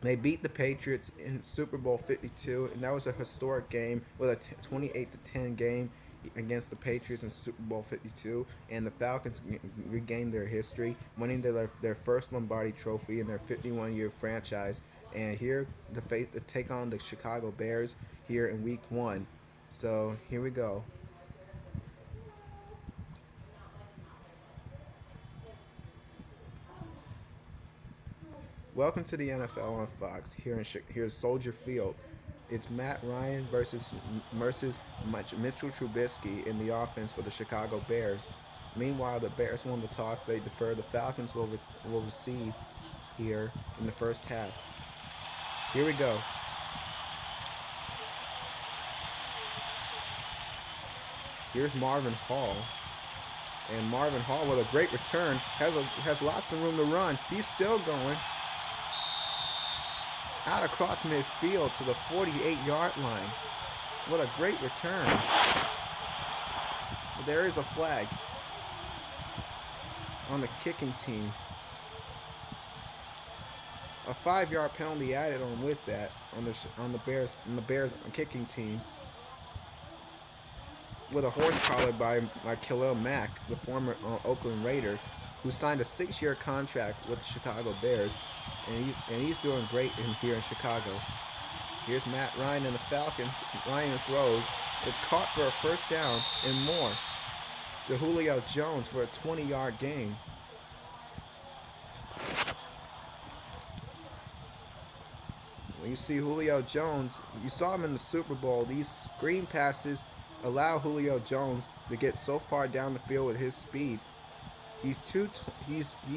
They beat the Patriots in Super Bowl 52, and that was a historic game with a 28-10 game against the Patriots in Super Bowl 52. And the Falcons regained their history, winning their first Lombardi Trophy in their 51-year franchise. And here, the take on the Chicago Bears here in Week 1. So here we go. Welcome to the NFL on Fox. Here's Soldier Field. It's Matt Ryan versus Mitchell Trubisky in the offense for the Chicago Bears. Meanwhile, the Bears won the toss. They defer. The Falcons will receive here in the first half. Here we go. Here's Marvin Hall. And Marvin Hall with a great return has lots of room to run. He's still going. Out across midfield to the 48-yard line. What a great return. But there is a flag on the kicking team. A 5-yard penalty added on with that on the Bears kicking team. With a horse collar by Khalil Mack, the former Oakland Raider, who signed a 6-year contract with the Chicago Bears, and he's doing great here in Chicago. Here's Matt Ryan and the Falcons. Ryan throws. It's caught for a first down and more to Julio Jones for a 20-yard gain. When you see Julio Jones, you saw him in the Super Bowl. These screen passes allow Julio Jones to get so far down the field with his speed. He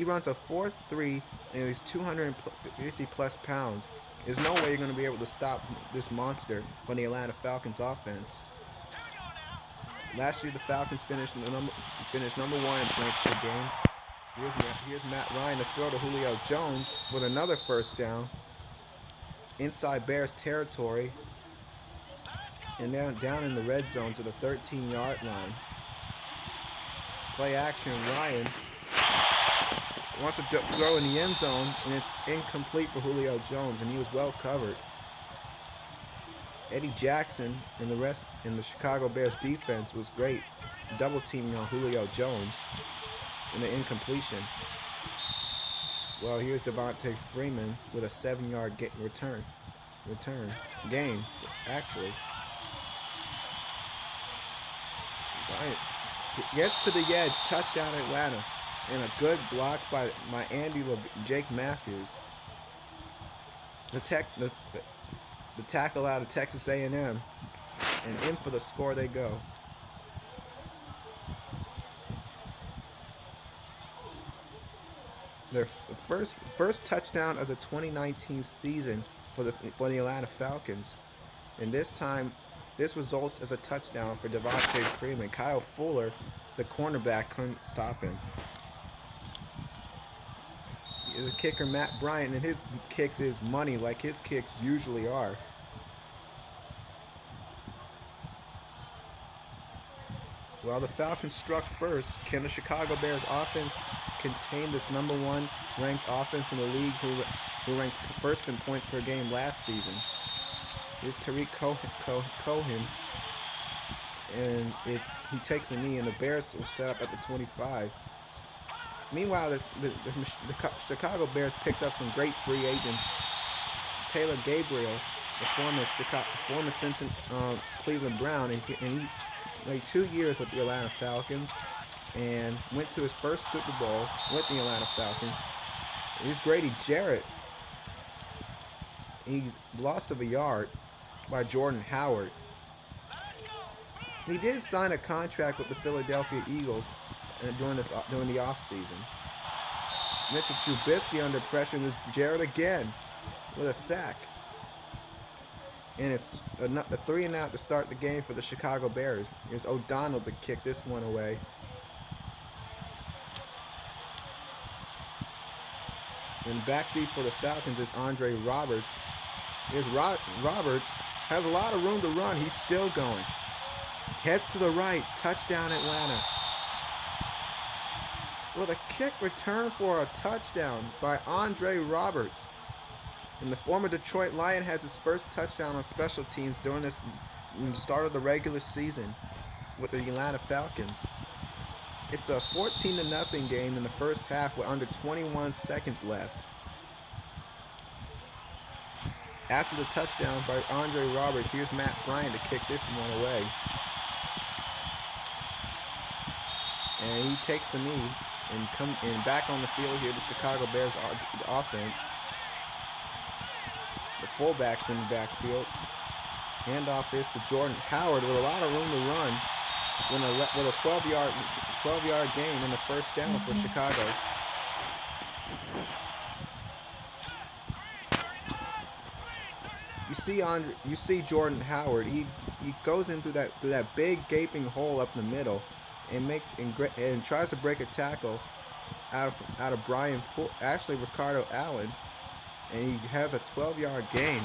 runs a 4.3 and he's 250 plus pounds. There's no way you're going to be able to stop this monster from the Atlanta Falcons offense. Last year the Falcons finished number 1 in points per game. Here's Matt Ryan to throw to Julio Jones with another first down inside Bears territory, and down in the red zone to the 13-yard line. Play action, Ryan wants to throw in the end zone, and it's incomplete for Julio Jones, and he was well covered. Eddie Jackson and the rest in the Chicago Bears defense was great, double teaming on Julio Jones in the incompletion. Well, here's Devontae Freeman with a 7-yard gain, actually. Right. Gets to the edge, touchdown Atlanta, and a good block by Jake Matthews. The tackle out of Texas A&M, and in for the score they go. Their first touchdown of the 2019 season for the Atlanta Falcons, and this time this results as a touchdown for Devontae Freeman. Kyle Fuller, the cornerback, couldn't stop him. The kicker Matt Bryant, and his kicks is money like his kicks usually are. While the Falcons struck first, can the Chicago Bears offense contain this number 1 ranked offense in the league who ranks first in points per game last season? Here's Tariq Cohen, and he takes a knee, and the Bears will set up at the 25. Meanwhile, the Chicago Bears picked up some great free agents. Taylor Gabriel, the former Cleveland Brown, and he played 2 years with the Atlanta Falcons and went to his first Super Bowl with the Atlanta Falcons. Here's Grady Jarrett. He's lost of a yard by Jordan Howard. He did sign a contract with the Philadelphia Eagles during the offseason. Mitchell Trubisky under pressure was Jarrett again with a sack. And it's a 3-and-out to start the game for the Chicago Bears. Here's O'Donnell to kick this one away. And back deep for the Falcons is Andre Roberts. Here's Roberts, has a lot of room to run. He's still going. Heads to the right. Touchdown Atlanta. With a kick return for a touchdown by Andre Roberts. And the former Detroit Lion has his first touchdown on special teams during the start of the regular season with the Atlanta Falcons. It's a 14-0 game in the first half with under 21 seconds left. After the touchdown by Andre Roberts, here's Matt Bryant to kick this one away. And he takes a knee and back on the field here, the Chicago Bears offense. The fullback's in the backfield. Handoff is to Jordan Howard with a lot of room to run. With a 12-yard gain and a first down for Chicago. You see Jordan Howard. He goes into that big gaping hole up in the middle, and tries to break a tackle out of Ricardo Allen, and he has a 12-yard gain.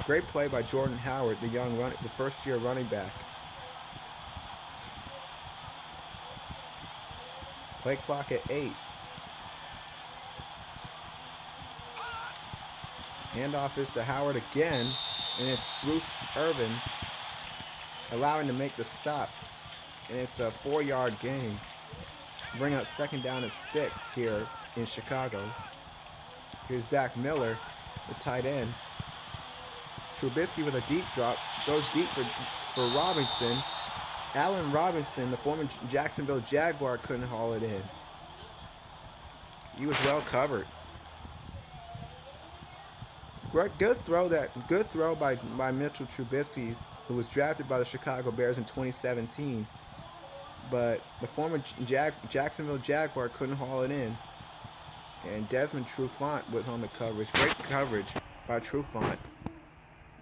Great play by Jordan Howard, the first-year running back. Play clock at 8. Handoff is to Howard again, and it's Bruce Irvin allowing to make the stop. And it's a 4-yard gain. Bring up second down and 6 here in Chicago. Here's Zach Miller, the tight end. Trubisky with a deep drop, goes deep for Robinson. Allen Robinson, the former Jacksonville Jaguar, couldn't haul it in. He was well covered. Good throw by Mitchell Trubisky, who was drafted by the Chicago Bears in 2017. But the former Jacksonville Jaguar couldn't haul it in. And Desmond Trufant was on the coverage. Great coverage by Trufant.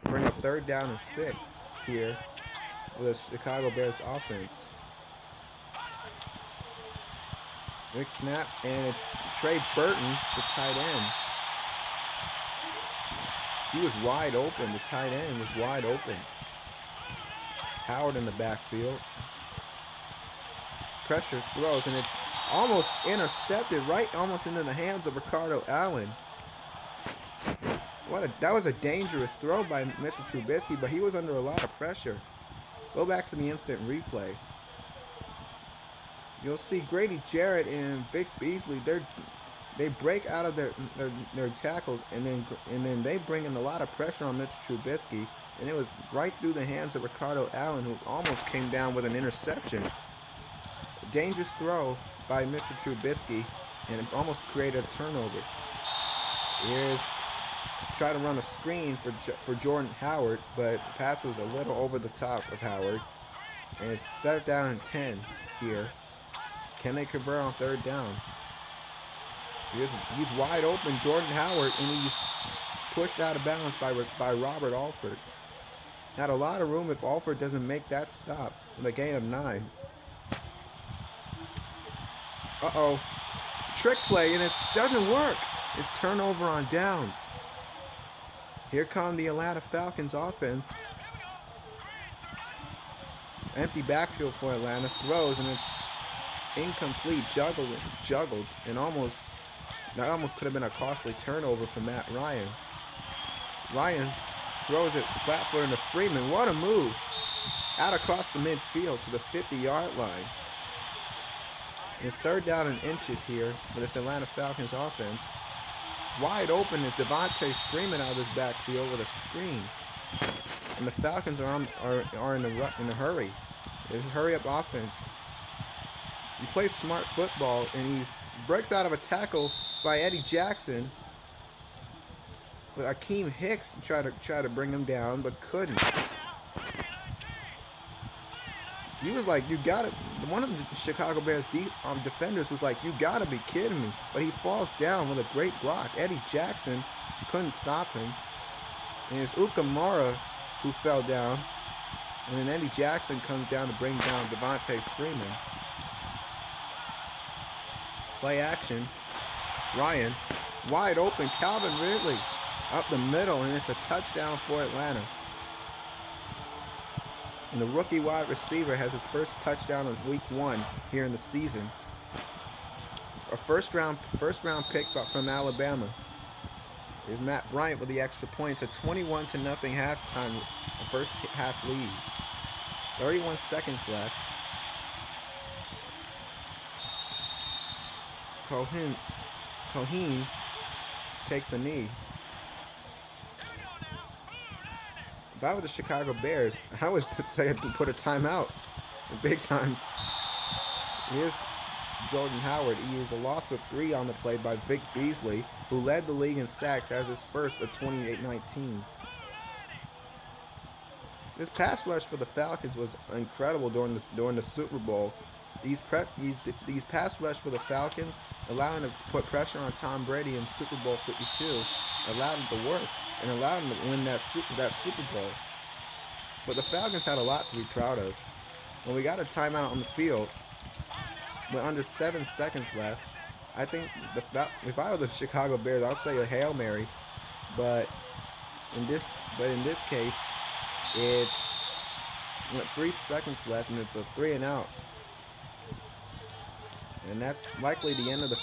Bring up third down and 6 here with the Chicago Bears offense. Big snap, and it's Trey Burton, the tight end. He was wide open. The tight end was wide open. Howard in the backfield. Pressure throws, and it's almost intercepted, right almost into the hands of Ricardo Allen. That was a dangerous throw by Mitchell Trubisky, but he was under a lot of pressure. Go back to the instant replay. You'll see Grady Jarrett and Vic Beasley. They break out of their tackles, and then they bring in a lot of pressure on Mitchell Trubisky, and it was right through the hands of Ricardo Allen, who almost came down with an interception. A dangerous throw by Mitchell Trubisky, and it almost created a turnover. Here's try to run a screen for Jordan Howard, but the pass was a little over the top of Howard. And it's third down and 10 here. Can they convert on third down? He's wide open, Jordan Howard, and he's pushed out of bounds by Robert Alford. Had a lot of room if Alford doesn't make that stop with a gain of 9. Uh-oh. Trick play, and it doesn't work. It's turnover on downs. Here come the Atlanta Falcons offense. Empty backfield for Atlanta. Throws, and it's incomplete. Juggled, and that almost could have been a costly turnover for Matt Ryan. Ryan throws it flat-footed to Freeman. What a move. Out across the midfield to the 50-yard line. It's third down and inches here for this Atlanta Falcons offense. Wide open is Devontae Freeman out of this backfield with a screen. And the Falcons are in a hurry. It's a hurry-up offense. He plays smart football, and he breaks out of a tackle by Eddie Jackson. With Akeem Hicks tried to bring him down, but couldn't. He was like, you gotta. One of the Chicago Bears defenders was like, you gotta be kidding me. But he falls down with a great block. Eddie Jackson couldn't stop him. And it's Ukamara who fell down. And then Eddie Jackson comes down to bring down Devontae Freeman. Play action. Ryan, wide open. Calvin Ridley up the middle, and it's a touchdown for Atlanta. And the rookie wide receiver has his first touchdown of week 1 here in the season. A first round pick from Alabama. Here's Matt Bryant with the extra point. It's a 21-0 halftime, the first half lead. 31 seconds left. Cohen takes a knee. If I were the Chicago Bears, I would say I'd put a timeout. Big time. Here's Jordan Howard. He is a loss of 3 on the play by Vic Beasley, who led the league in sacks, has his first of 28-19. This pass rush for the Falcons was incredible during the Super Bowl. These pass rush for the Falcons, allowing to put pressure on Tom Brady in Super Bowl 52, allowed him to work and allowed him to win that Super Bowl. But the Falcons had a lot to be proud of. When we got a timeout on the field, with under 7 seconds left, I think if I were the Chicago Bears, I'll say a Hail Mary. But in this case, it's 3 seconds left and it's a 3-and-out. And that's likely the end of the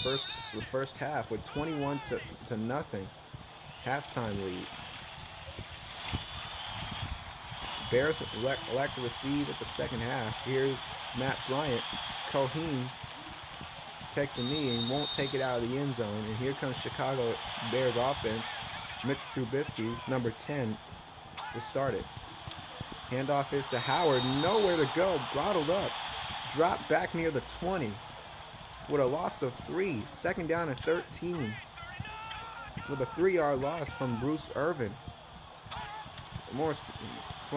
first half with 21-0 halftime lead. Bears elect to receive at the second half. Here's Matt Bryant. Cohen takes a knee and won't take it out of the end zone. And here comes Chicago Bears offense. Mitchell Trubisky, number 10, to start it. Handoff is to Howard. Nowhere to go. Bottled up. Dropped back near the 20 with a loss of 3. Second down and 13 with a 3-yard loss from Bruce Irvin.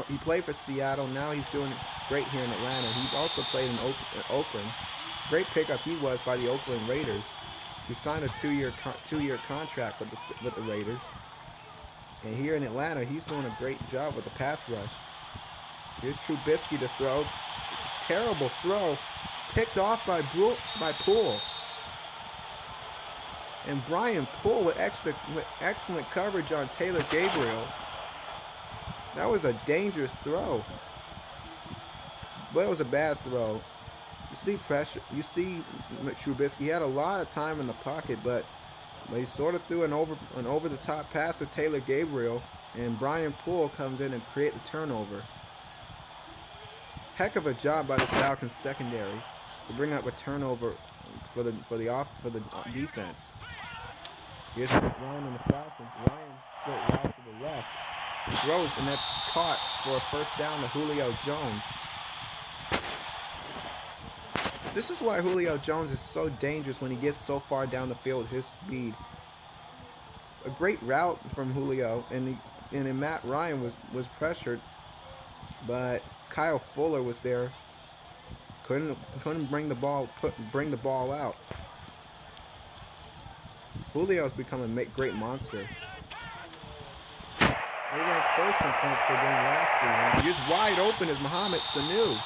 He played for Seattle. Now he's doing great here in Atlanta. He also played in Oakland. Great pickup he was by the Oakland Raiders, who signed a two-year contract with the Raiders. And here in Atlanta, he's doing a great job with the pass rush. Here's Trubisky to throw. Terrible throw. Picked off by Poole. And Brian Poole with excellent coverage on Taylor Gabriel. That was a dangerous throw. But it was a bad throw. You see pressure. You see Trubisky. He had a lot of time in the pocket, but he sort of threw an over-the-top pass to Taylor Gabriel, and Brian Poole comes in and create the turnover. Heck of a job by the Falcons secondary to bring up a turnover for the defense. Here's Ryan and the Falcons. Ryan split wide to the left. Throws, and that's caught for a first down to Julio Jones. This is why Julio Jones is so dangerous when he gets so far down the field with his speed. A great route from Julio, and then Matt Ryan was pressured, but Kyle Fuller was there. Couldn't bring the ball out. Julio's become a great monster. They ranked first in points per game last year. He's wide open as Mohamed Sanu,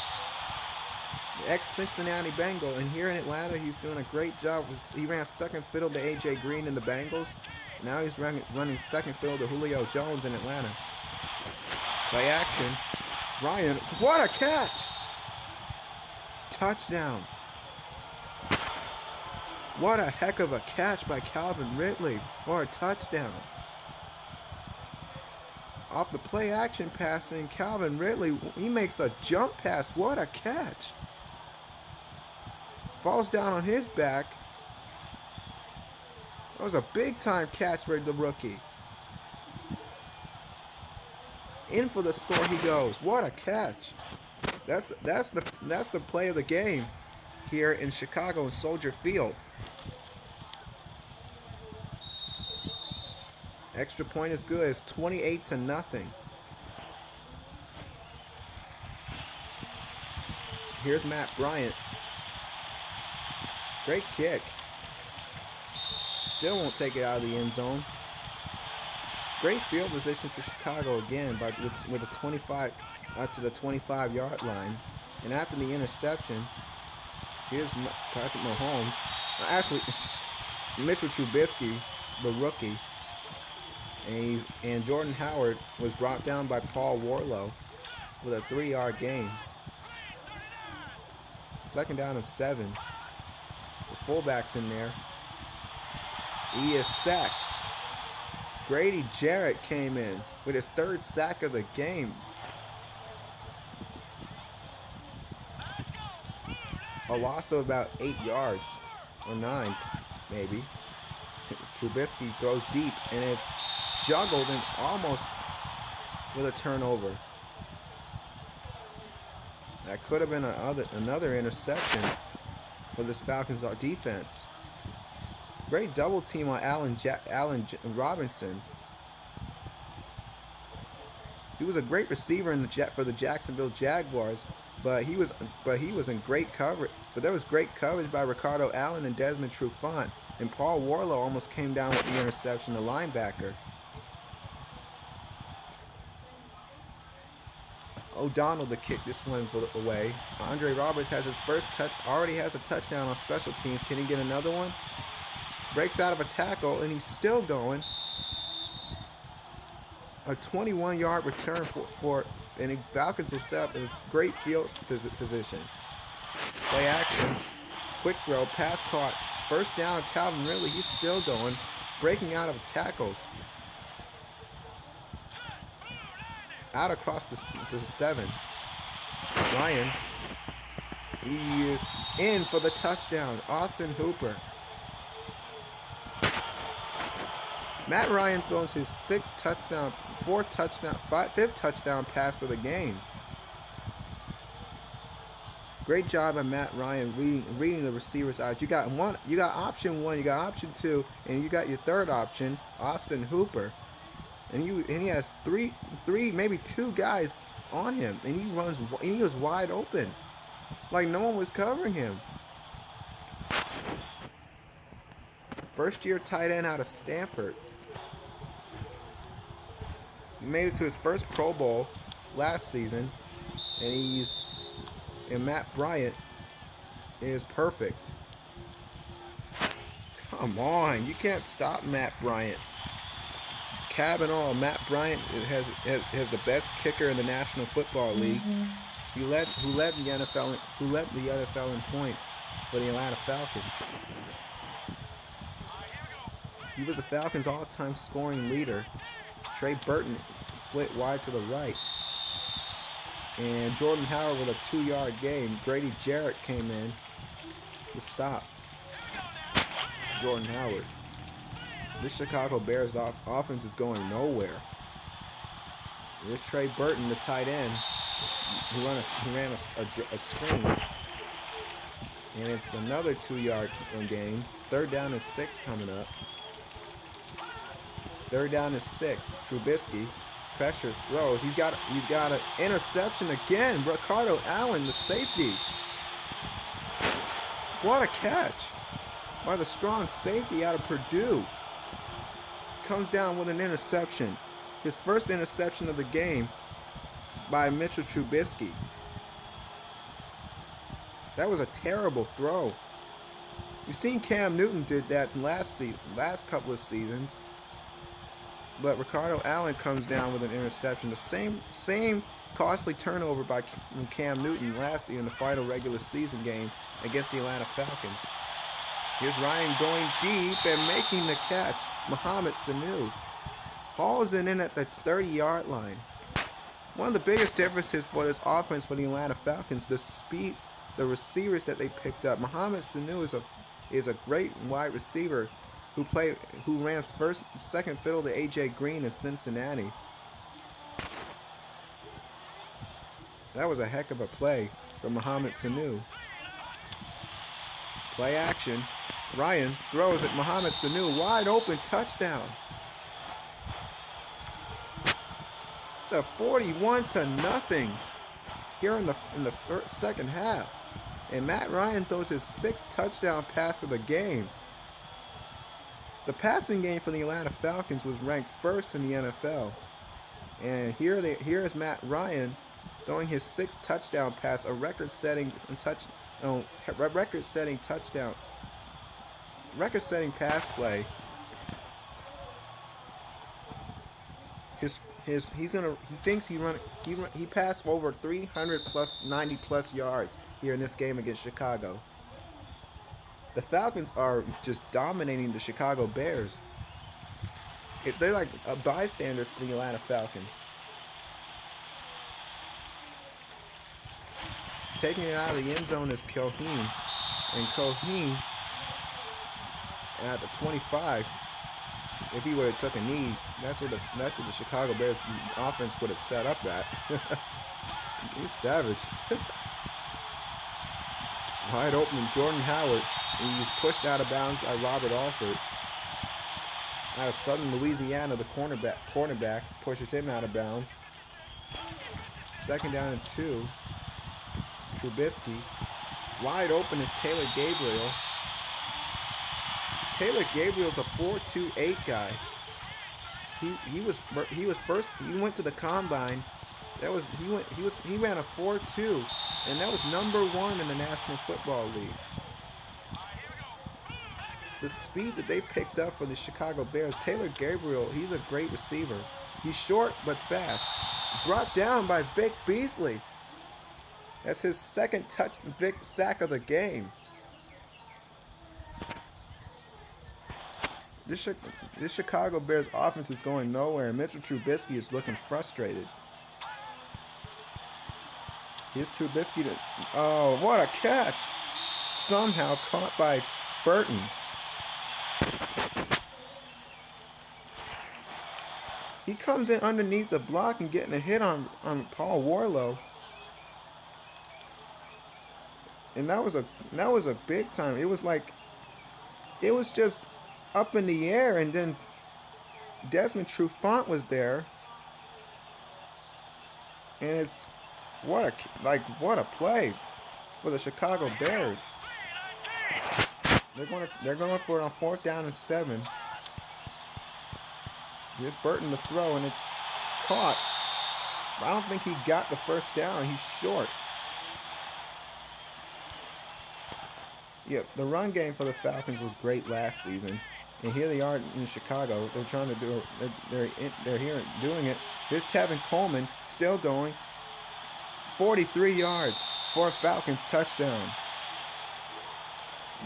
the ex-Cincinnati Bengal. And here in Atlanta, he's doing a great job. He ran second fiddle to A.J. Green in the Bengals. Now he's running second fiddle to Julio Jones in Atlanta. Play action. Ryan, what a catch! Touchdown. What a heck of a catch by Calvin Ridley for a touchdown. Off the play action passing, Calvin Ridley, he makes a jump pass. What a catch. Falls down on his back. That was a big time catch for the rookie. In for the score he goes. What a catch. That's the play of the game here in Chicago in Soldier Field. Extra point is good. It's 28-0. Here's Matt Bryant. Great kick. Still won't take it out of the end zone. Great field position for Chicago again, with a 25 up to the 25-yard line. And after the interception, here's Patrick Mahomes. Actually, Mitchell Trubisky, the rookie. And Jordan Howard was brought down by Paul Warlow with a 3-yard gain. Second down and 7. The fullback's in there. He is sacked. Grady Jarrett came in with his 3rd sack of the game. A loss of about 8 yards, or 9, maybe. Trubisky throws deep, and it's juggled and almost with a turnover. That could have been another interception for this Falcons defense. Great double team on Allen Robinson. He was a great receiver for the Jacksonville Jaguars, but he was in great coverage. But there was great coverage by Ricardo Allen and Desmond Trufant, and Paul Warlow almost came down with the interception, the linebacker. O'Donnell to kick this one away. Andre Roberts has his first already has a touchdown on special teams. Can he get another one? Breaks out of a tackle, and he's still going. A 21-yard return and the Falcons will set up in a great field position. Play action. Quick throw. Pass caught. First down, Calvin Ridley. He's still going. Breaking out of tackles. Out across to the 7. Ryan. He is in for the touchdown. Austin Hooper. Matt Ryan throws his 5th touchdown pass of the game. Great job by Matt Ryan reading the receiver's eyes. You got option 1, you got option 2, and you got your 3rd option, Austin Hooper. And he has three, maybe 2 guys on him, and he was wide open, like no one was covering him. First-year tight end out of Stanford. He made it to his first Pro Bowl last season, and Matt Bryant is perfect. Come on, you can't stop Matt Bryant. Cab and all, Matt Bryant has the best kicker in the National Football League. Who led the NFL in points for the Atlanta Falcons. He was the Falcons' all-time scoring leader. Trey Burton split wide to the right. And Jordan Howard with a 2-yard gain. Grady Jarrett came in to stop Jordan Howard. This Chicago Bears offense is going nowhere. There's Trey Burton, the tight end, who ran a screen. And it's another 2-yard gain. 3rd down and 6 coming up. 3rd down and 6. Trubisky, pressure, throws. He's got an interception again. Ricardo Allen, the safety. What a catch by the strong safety out of Purdue. Comes down with an interception. His first interception of the game by Mitchell Trubisky. That was a terrible throw. You've seen Cam Newton did that last couple of seasons. But Ricardo Allen comes down with an interception. The same costly turnover by Cam Newton last year in the final regular season game against the Atlanta Falcons. Here's Ryan going deep and making the catch. Mohamed Sanu hauls it in at the 30-yard line. One of the biggest differences for this offense for the Atlanta Falcons, the speed, the receivers that they picked up. Mohamed Sanu is a great wide receiver who ran second fiddle to AJ Green in Cincinnati. That was a heck of a play from Mohamed Sanu. Play action. Ryan throws it. Mohamed Sanu wide open, touchdown. It's a 41-0 here in the second half, and Matt Ryan throws his 6th touchdown pass of the game. The passing game for the Atlanta Falcons was ranked 1st in the NFL, and here is Matt Ryan throwing his 6th touchdown pass, a record-setting touchdown. Record-setting pass play. He passed over 390+ yards here in this game against Chicago. The Falcons are just dominating the Chicago Bears. They're like bystanders to the Atlanta Falcons. Taking it out of the end zone is Coheen. And Coheen at the 25, if he would have took a knee, that's what the Chicago Bears offense would have set up at. He's savage. Wide open Jordan Howard. He's pushed out of bounds by Robert Alford. Out of Southern Louisiana, the cornerback pushes him out of bounds. 2nd down and 2. Trubisky. Wide open is Taylor Gabriel. Taylor Gabriel's a 4.28 guy. He was first. He went to the combine. He ran a 4.2, and that was #1 in the National Football League. The speed that they picked up for the Chicago Bears, Taylor Gabriel, he's a great receiver. He's short but fast. Brought down by Vic Beasley. That's his 2nd sack of the game. This Chicago Bears offense is going nowhere, and Mitchell Trubisky is looking frustrated. Here's Trubisky to... Oh, what a catch! Somehow caught by Burton. He comes in underneath the block and getting a hit on Paul Warlow. And that was a big time. It was just up in the air, and then Desmond Trufant was there. And it's what a play for the Chicago Bears. They're going for it on 4th down and 7. Here's Burton to throw, and it's caught. I don't think he got the 1st down. He's short. Yep, the run game for the Falcons was great last season, and here they are in Chicago. They're trying to do. They're here doing it. Here's Tevin Coleman still going. 43 yards for a Falcons touchdown.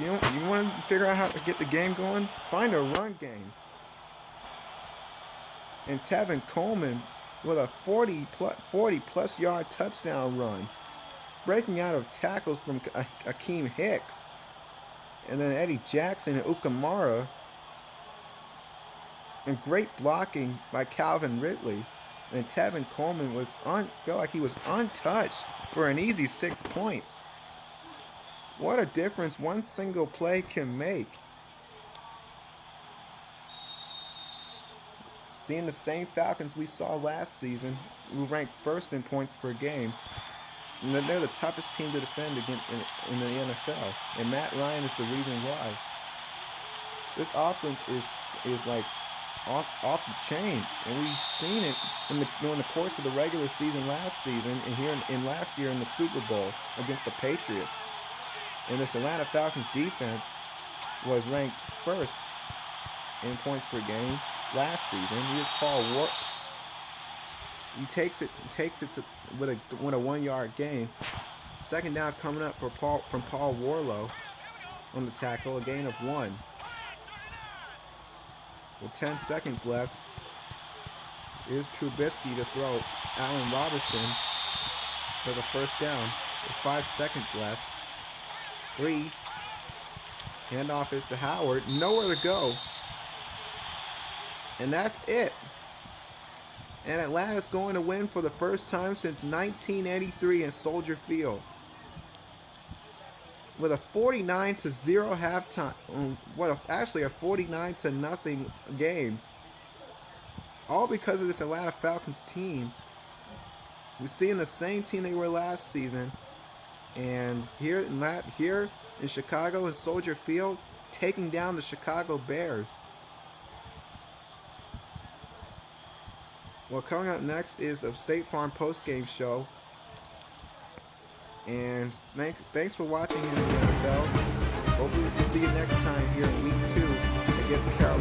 You want to figure out how to get the game going? Find a run game. And Tevin Coleman with a 40-plus yard touchdown run, breaking out of tackles from Akeem Hicks. And then Eddie Jackson and Ukamara. And great blocking by Calvin Ridley. And Tevin Coleman felt like he was untouched for an easy 6 points. What a difference one single play can make. Seeing the same Falcons we saw last season, who ranked 1st in points per game. And they're the toughest team to defend against in the NFL. And Matt Ryan is the reason why. This offense is like off the chain. And we've seen it during the course of the regular season last season, and here in last year in the Super Bowl against the Patriots. And this Atlanta Falcons defense was ranked 1st in points per game last season. Here's Paul Ward. He takes it with a 1-yard gain. 2nd down coming up from Paul Warlow on the tackle, a gain of 1. With 10 seconds left, here's Trubisky to throw. Allen Robinson does a 1st down with 5 seconds left. 3. Handoff is to Howard. Nowhere to go. And that's it. And Atlanta's going to win for the first time since 1983 in Soldier Field. With a 49-0 halftime, actually a 49-0 game. All because of this Atlanta Falcons team. We're seeing the same team they were last season. And here in Chicago in Soldier Field, taking down the Chicago Bears. Well, coming up next is the State Farm postgame show. And thanks for watching here in the NFL. Hopefully we'll see you next time here in Week 2 against Carolina.